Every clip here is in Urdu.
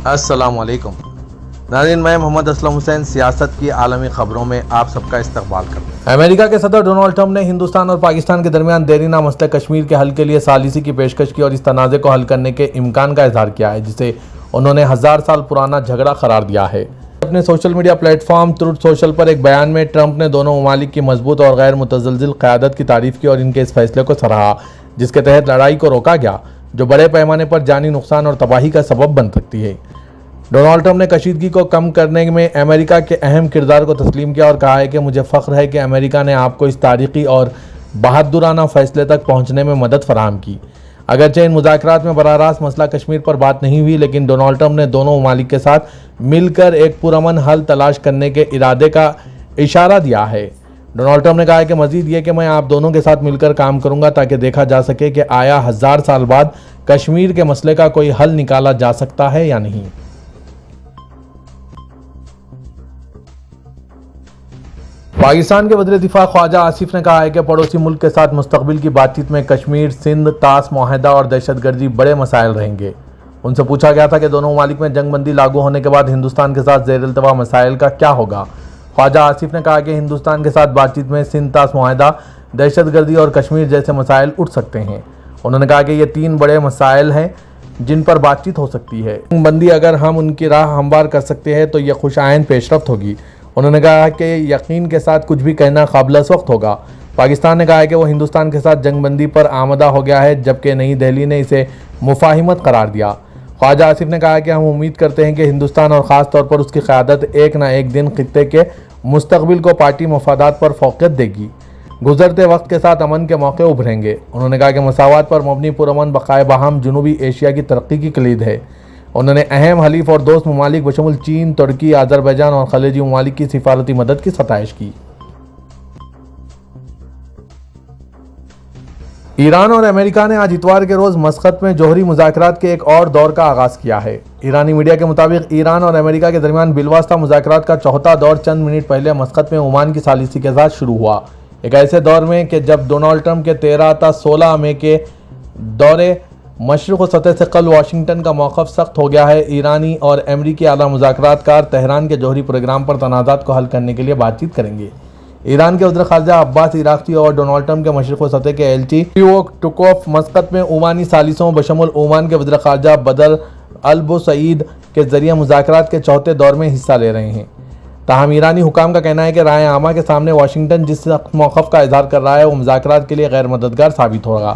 السلام علیکم ناظرین، میں محمد اسلم حسین سیاست کی عالمی خبروں میں آپ سب کا استقبال کرتا ہوں۔ امریکہ کے صدر ڈونلڈ ٹرمپ نے ہندوستان اور پاکستان کے درمیان دیرینہ مسئلہ کشمیر کے حل کے لیے ثالثی کی پیشکش کی اور اس تنازع کو حل کرنے کے امکان کا اظہار کیا ہے، جسے انہوں نے 1000 سال پرانا جھگڑا قرار دیا ہے۔ اپنے social media platform Truth Social پر ایک بیان میں ٹرمپ نے دونوں ممالک کی مضبوط اور غیر متزلزل قیادت کی تعریف کی اور ان کے اس فیصلے کو سراہا جس کے تحت لڑائی کو روکا گیا جو بڑے پیمانے پر جانی نقصان اور تباہی کا سبب بن سکتی ہے۔ ڈونلڈ ٹرمپ نے کشیدگی کو کم کرنے میں امریکہ کے اہم کردار کو تسلیم کیا اور کہا ہے کہ مجھے فخر ہے کہ امریکہ نے آپ کو اس تاریخی اور بہادرانہ فیصلے تک پہنچنے میں مدد فراہم کی۔ اگرچہ ان مذاکرات میں براہ راست مسئلہ کشمیر پر بات نہیں ہوئی، لیکن ڈونلڈ ٹرمپ نے دونوں ممالک کے ساتھ مل کر ایک پرامن حل تلاش کرنے کے ارادے کا اشارہ دیا ہے۔ ڈونلڈ ٹرمپ نے کہا ہے کہ مزید یہ کہ میں آپ دونوں کے ساتھ مل کر کام کروں گا تاکہ دیکھا جا سکے کہ آیا 1000 سال بعد کشمیر کے مسئلے کا کوئی حل نکالا جا سکتا ہے یا نہیں۔ پاکستان کے وزیر دفاع خواجہ آصف نے کہا ہے کہ پڑوسی ملک کے ساتھ مستقبل کی بات چیت میں کشمیر، سندھ، طاس معاہدہ اور دہشت گردی بڑے مسائل رہیں گے۔ ان سے پوچھا گیا تھا کہ دونوں ممالک میں جنگ بندی لاگو ہونے کے بعد ہندوستان کے ساتھ زیر التوا مسائل کا کیا ہوگا۔ خواجہ آصف نے کہا کہ ہندوستان کے ساتھ بات چیت میں سندھ، طاس معاہدہ، دہشت گردی اور کشمیر جیسے مسائل اٹھ سکتے ہیں۔ انہوں نے کہا کہ یہ 3 بڑے مسائل ہیں جن پر بات چیت ہو سکتی ہے۔ جنگ بندی اگر ہم ان کی راہ ہموار کر سکتے ہیں تو یہ خوش آئند پیش رفت ہوگی۔ انہوں نے کہا کہ یقین کے ساتھ کچھ بھی کہنا قابل وقت ہوگا۔ پاکستان نے کہا ہے کہ وہ ہندوستان کے ساتھ جنگ بندی پر آمادہ ہو گیا ہے، جبکہ نئی دہلی نے اسے مفاہمت قرار دیا۔ خواجہ آصف نے کہا کہ ہم امید کرتے ہیں کہ ہندوستان اور خاص طور پر اس کی قیادت ایک نہ ایک دن خطے کے مستقبل کو پارٹی مفادات پر فوقیت دے گی۔ گزرتے وقت کے ساتھ امن کے موقع ابھریں گے۔ انہوں نے کہا کہ مساوات پر مبنی پرامن بقائے باہم جنوبی ایشیا کی ترقی کی کلید ہے۔ انہوں نے اہم حلیف اور دوست ممالک بشمول چین، ترکی، آذربائیجان اور خلیجی ممالک کی سفارتی مدد کی ستائش کی۔ ایران اور امریکہ نے آج اتوار کے روز مسقط میں جوہری مذاکرات کے ایک اور دور کا آغاز کیا ہے۔ ایرانی میڈیا کے مطابق ایران اور امریکہ کے درمیان بالواسطہ مذاکرات کا چوتھا دور چند منٹ پہلے مسقط میں عمان کی ثالثی کے ساتھ شروع ہوا۔ ایک ایسے دور میں کہ جب ڈونلڈ ٹرمپ کے 13 تا 16 مئی کے دورے مشرق و سطح سے قبل واشنگٹن کا موقف سخت ہو گیا ہے۔ ایرانی اور امریکی اعلیٰ مذاکرات کار تہران کے جوہری پروگرام پر تنازعات کو حل کرنے کے لیے بات چیت کریں گے۔ ایران کے وزیر خارجہ عباس عراقچی اور ڈونلڈ ٹرمپ کے مشرق و سطح کے ایلچی پیوک ٹوکوف مسقط میں عمانی ثالثوں بشمول عمان کے وزیر خارجہ بدر البوسعید کے ذریعے مذاکرات کے چوتھے دور میں حصہ لے رہے ہیں۔ تاہم ایرانی حکام کا کہنا ہے کہ رائے عامہ کے سامنے واشنگٹن جس سخت موقف کا اظہار کر رہا ہے وہ مذاکرات کے لیے غیر مددگار ثابت ہوگا۔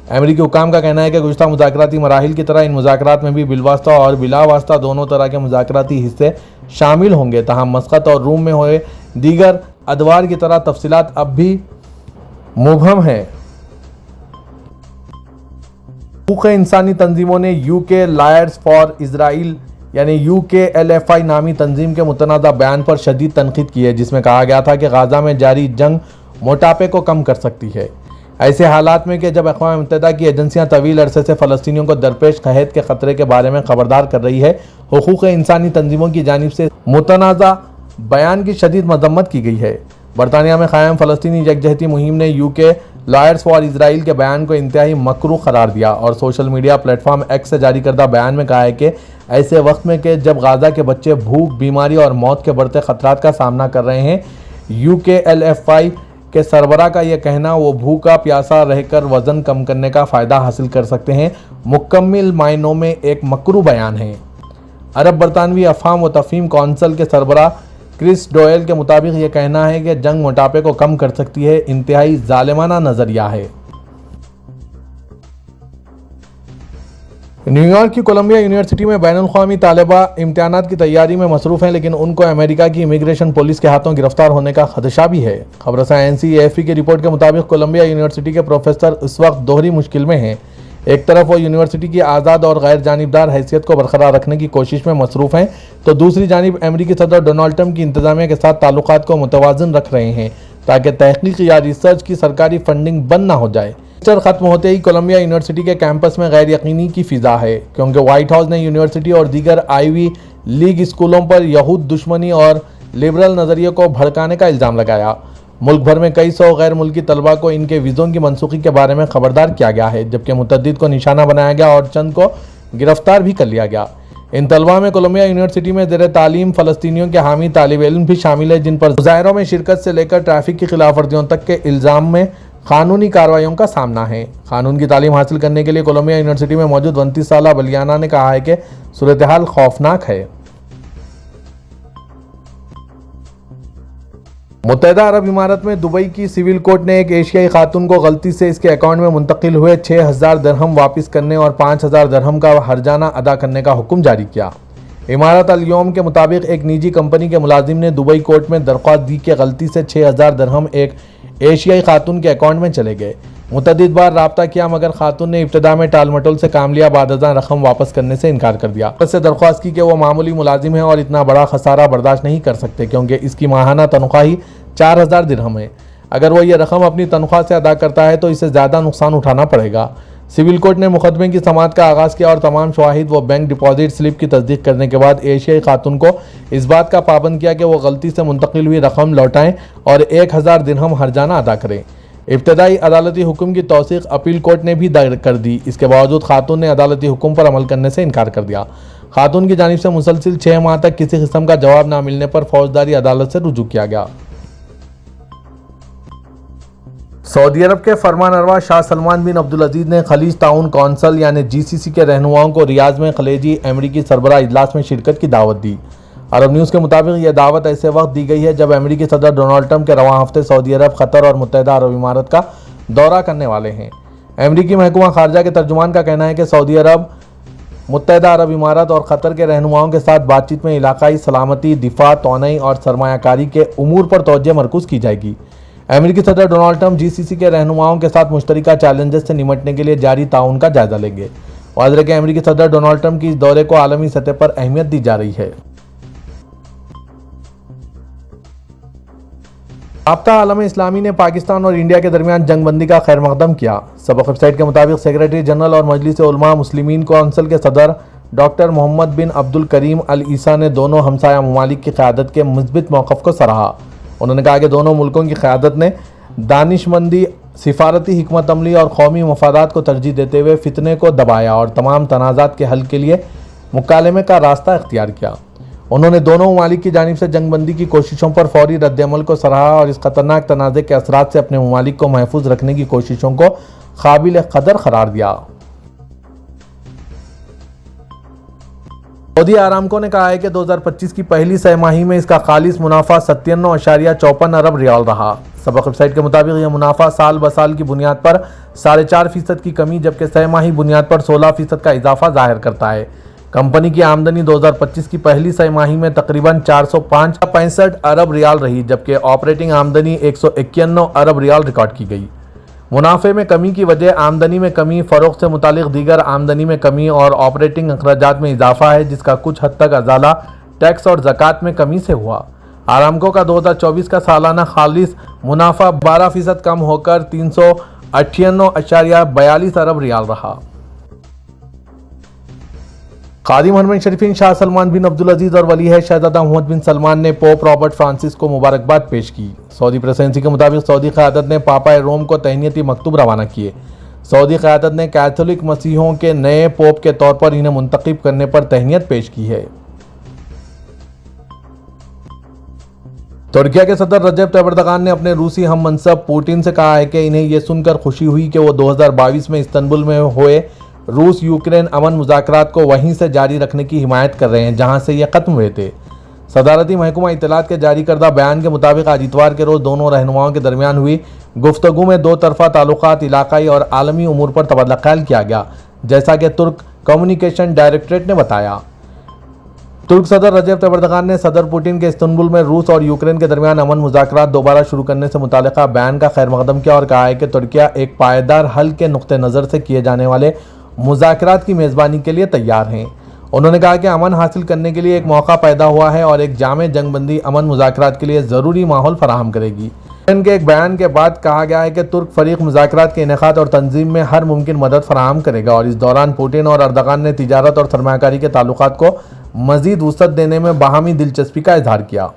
امریکی حکام کا کہنا ہے کہ گزشتہ مذاکراتی مراحل کی طرح ان مذاکرات میں بھی بالواسطہ اور بلا واسطہ دونوں طرح کے مذاکراتی حصے شامل ہوں گے، تاہم مسقط اور روم میں ہوئے دیگر ادوار کی طرح تفصیلات اب بھی مبہم ہیں۔ حقوق انسانی تنظیموں نے UK لائرز فار اسرائیل یعنی UKLFI نامی تنظیم کے متنازع بیان پر شدید تنقید کی ہے، جس میں کہا گیا تھا کہ غزہ میں جاری جنگ موٹاپے کو کم کر سکتی ہے۔ ایسے حالات میں کہ جب اقوام متحدہ کی ایجنسیاں طویل عرصے سے فلسطینیوں کو درپیش قحط کے خطرے کے بارے میں خبردار کر رہی ہے، حقوق انسانی تنظیموں کی جانب سے متنازع بیان کی شدید مذمت کی گئی ہے۔ برطانیہ میں قائم فلسطینی یکجہتی مہم نے UK لائرز فار اسرائیل کے بیان کو انتہائی مکروہ قرار دیا اور social media plate form x سے جاری کردہ بیان میں کہا ہے کہ ایسے وقت میں کہ جب غزہ کے بچے بھوک، بیماری اور موت کے بڑھتے خطرات کا سامنا کر رہے ہیں، UKLFI کے سربراہ کا یہ کہنا وہ بھوکا پیاسا رہ کر وزن کم کرنے کا فائدہ حاصل کر سکتے ہیں، مکمل معنوں میں ایک مکروہ بیان ہے۔ عرب برطانوی افہام و تفہیم کونسل کے سربراہ کرس ڈویل کے مطابق یہ کہنا ہے کہ جنگ موٹاپے کو کم کر سکتی ہے انتہائی ظالمانہ نظریہ ہے۔ نیو یارک کی کولمبیا یونیورسٹی میں بین الاقوامی طالبہ امتحانات کی تیاری میں مصروف ہیں، لیکن ان کو امریکہ کی امیگریشن پولیس کے ہاتھوں گرفتار ہونے کا خدشہ بھی ہے۔ خبر رساں NCAFE کی رپورٹ کے مطابق کولمبیا یونیورسٹی کے پروفیسر اس وقت دوہری مشکل میں ہیں۔ ایک طرف وہ یونیورسٹی کی آزاد اور غیر جانبدار حیثیت کو برقرار رکھنے کی کوشش میں مصروف ہیں، تو دوسری جانب امریکی صدر ڈونلڈ ٹرمپ کی انتظامیہ کے ساتھ تعلقات کو متوازن رکھ رہے ہیں تاکہ تحقیق یا ریسرچ کی سرکاری فنڈنگ بند نہ ہو جائے۔ سیمسٹر ختم ہوتے ہی کولمبیا یونیورسٹی کے کیمپس میں غیر یقینی کی فضا ہے، کیونکہ وائٹ ہاؤس نے یونیورسٹی اور دیگر آئیوی لیگ اسکولوں پر یہود دشمنی اور لبرل نظریے کو بھڑکانے کا الزام لگایا۔ ملک بھر میں کئی سو غیر ملکی طلباء کو ان کے ویزوں کی منسوخی کے بارے میں خبردار کیا گیا ہے، جبکہ متعدد کو نشانہ بنایا گیا اور چند کو گرفتار بھی کر لیا گیا۔ ان طلبہ میں کولمبیا یونیورسٹی میں زیر تعلیم فلسطینیوں کے حامی طالب علم بھی شامل ہیں، جن پر مظاہروں میں شرکت سے لے کر ٹریفک کی خلاف ورزیوں تک کے الزام میں قانونی کارروائیوں کا سامنا ہے۔ قانون کی تعلیم حاصل کرنے کے لیے کولمبیا یونیورسٹی میں موجود 29 سالہ بلیانا نے کہا ہے کہ صورتحال خوفناک ہے۔ متحدہ عرب امارات میں دبئی کی سول کورٹ نے ایک ایشیائی خاتون کو غلطی سے اس کے اکاؤنٹ میں منتقل ہوئے 6,000 درہم واپس کرنے اور 5,000 درہم کا ہرجانہ ادا کرنے کا حکم جاری کیا۔ امارات الیوم کے مطابق ایک نجی کمپنی کے ملازم نے دبئی کورٹ میں درخواست دی کہ غلطی سے 6,000 درہم ایک ایشیائی خاتون کے اکاؤنٹ میں چلے گئے۔ متعدد بار رابطہ کیا مگر خاتون نے ابتدا میں ٹال مٹول سے کام لیا، بعد ازاں رقم واپس کرنے سے انکار کر دیا۔ اس سے درخواست کی کہ وہ معمولی ملازم ہیں اور اتنا بڑا خسارہ برداشت نہیں کر سکتے کیونکہ اس کی ماہانہ تنخواہ ہی 4,000 درہم ہے۔ اگر وہ یہ رقم اپنی تنخواہ سے ادا کرتا ہے تو اسے زیادہ نقصان اٹھانا پڑے گا۔ سول کورٹ نے مقدمے کی سماعت کا آغاز کیا اور تمام شواہد و بینک ڈپازٹ سلپ کی تصدیق کرنے کے بعد ایشیائی خاتون کو اس بات کا پابند کیا کہ وہ غلطی سے منتقل ہوئی رقم لوٹائیں اور 1,000 درہم ہرجانہ ادا کریں۔ ابتدائی عدالتی حکم کی توثیق اپیل کورٹ نے بھی کر دی۔ اس کے باوجود خاتون نے عدالتی حکم پر عمل کرنے سے انکار کر دیا۔ خاتون کی جانب سے مسلسل 6 ماہ تک کسی قسم کا جواب نہ ملنے پر فوجداری عدالت سے رجوع کیا گیا۔ سعودی عرب کے فرمان روا شاہ سلمان بن عبدالعزیز نے خلیج تعاون کونسل یعنی GCC کے رہنماؤں کو ریاض میں خلیجی امریکی سربراہ اجلاس میں شرکت کی دعوت دی۔ عرب نیوز کے مطابق یہ دعوت ایسے وقت دی گئی ہے جب امریکی صدر ڈونلڈ ٹرمپ کے رواں ہفتے سعودی عرب، قطر اور متحدہ عرب امارات کا دورہ کرنے والے ہیں۔ امریکی محکمہ خارجہ کے ترجمان کا کہنا ہے کہ سعودی عرب، متحدہ عرب امارات اور قطر کے رہنماؤں کے ساتھ بات چیت میں علاقائی سلامتی، دفاع، توانائی اور سرمایہ کاری کے امور پر توجہ مرکوز کی جائے گی۔ امریکی صدر ڈونلڈ ٹرمپ GCC کے رہنماؤں کے ساتھ مشترکہ چیلنجز سے نمٹنے کے لیے جاری تعاون کا جائزہ لیں گے۔ واضح ہے کہ امریکی صدر ڈونلڈ ٹرمپ کی اس دورے کو عالمی سطح پر اہمیت دی جا رہی ہے۔ رابطہ عالم اسلامی نے پاکستان اور انڈیا کے درمیان جنگ بندی کا خیر مقدم کیا۔ سبق ویب سائٹ کے مطابق سیکریٹری جنرل اور مجلس علماء مسلمین کونسل کے صدر ڈاکٹر محمد بن عبد الکریم العیسیٰ نے دونوں ہمسایہ ممالک کی قیادت کے مثبت موقف کو سراہا۔ انہوں نے کہا کہ دونوں ملکوں کی قیادت نے دانشمندی، سفارتی حکمت عملی اور قومی مفادات کو ترجیح دیتے ہوئے فتنے کو دبایا اور تمام تنازعات کے حل کے لیے مکالمے کا راستہ اختیار کیا۔ انہوں نے دونوں ممالک کی جانب سے جنگ بندی کی کوششوں پر فوری رد عمل کو سراہا اور اس خطرناک تنازع کے اثرات سے اپنے ممالک کو محفوظ رکھنے کی کوششوں کو قابل قدر قرار دیا۔ سعودی آرامکو نے کہا ہے کہ 2025 کی پہلی سہ ماہی میں اس کا خالص منافع 97.54 ارب ریال رہا۔ سبق ویب سائٹ کے مطابق یہ منافع سال بسال کی بنیاد پر 4.5% کی کمی جبکہ سہ ماہی بنیاد پر 16% کا اضافہ ظاہر کرتا ہے۔ کمپنی کی آمدنی 2025 کی پہلی سہ ماہی میں تقریباً 405.65 ارب ریال رہی جبکہ آپریٹنگ آمدنی 191 ارب ریال ریکارڈ کی گئی۔ منافع میں کمی کی وجہ آمدنی میں کمی، فروخت سے متعلق دیگر آمدنی میں کمی اور آپریٹنگ اخراجات میں اضافہ ہے جس کا کچھ حد تک ازالہ ٹیکس اور زکوٰۃ میں کمی سے ہوا۔ آرامکو کا 2024 کا سالانہ خالص منافع 12% کم ہو کر 398.42 ارب ریال رہا۔ خادم حرمین شریفین شاہ سلمان بن عبدالعزیز اور ولی عہد شہزادہ محمد بن سلمان نے پوپ رابرٹ فرانسس کو مبارکباد پیش کی۔ سعودی پریس ایجنسی کے مطابق سعودی قیادت نے پاپا روم کو تہنیتی مکتوب روانہ کیے۔ سعودی قیادت نے کیتھولک مسیحیوں کے نئے پوپ کے طور پر انہیں منتخب کرنے پر تہنیت پیش کی ہے۔ ترکیہ کے صدر رجب طیب اردوغان نے اپنے روسی ہم منصب پوٹن سے کہا ہے کہ انہیں یہ سن کر خوشی ہوئی کہ وہ 2022 میں استنبول میں ہوئے روس یوکرین امن مذاکرات کو وہیں سے جاری رکھنے کی حمایت کر رہے ہیں جہاں سے یہ ختم ہوئے تھے۔ صدارتی محکمہ اطلاعات کے جاری کردہ بیان کے مطابق آج اتوار کے روز دونوں رہنماؤں کے درمیان ہوئی گفتگو میں دو طرفہ تعلقات، علاقائی اور عالمی امور پر تبادلہ خیال کیا گیا، جیسا کہ ترک کمیونیکیشن ڈائریکٹریٹ نے بتایا۔ ترک صدر رجب طیب اردوغان نے صدر پوٹن کے استنبول میں روس اور یوکرین کے درمیان امن مذاکرات دوبارہ شروع کرنے سے متعلقہ بیان کا خیر مقدم کیا اور کہا ہے کہ ترکیہ ایک پائیدار حل کے نقطہ نظر سے کیے جانے والے مذاکرات کی میزبانی کے لیے تیار ہیں۔ انہوں نے کہا کہ امن حاصل کرنے کے لیے ایک موقع پیدا ہوا ہے اور ایک جامع جنگ بندی امن مذاکرات کے لیے ضروری ماحول فراہم کرے گی۔ ان کے ایک بیان کے بعد کہا گیا ہے کہ ترک فریق مذاکرات کے انعقاد اور تنظیم میں ہر ممکن مدد فراہم کرے گا اور اس دوران پوٹن اور اردوغان نے تجارت اور سرمایہ کاری کے تعلقات کو مزید وسعت دینے میں باہمی دلچسپی کا اظہار کیا۔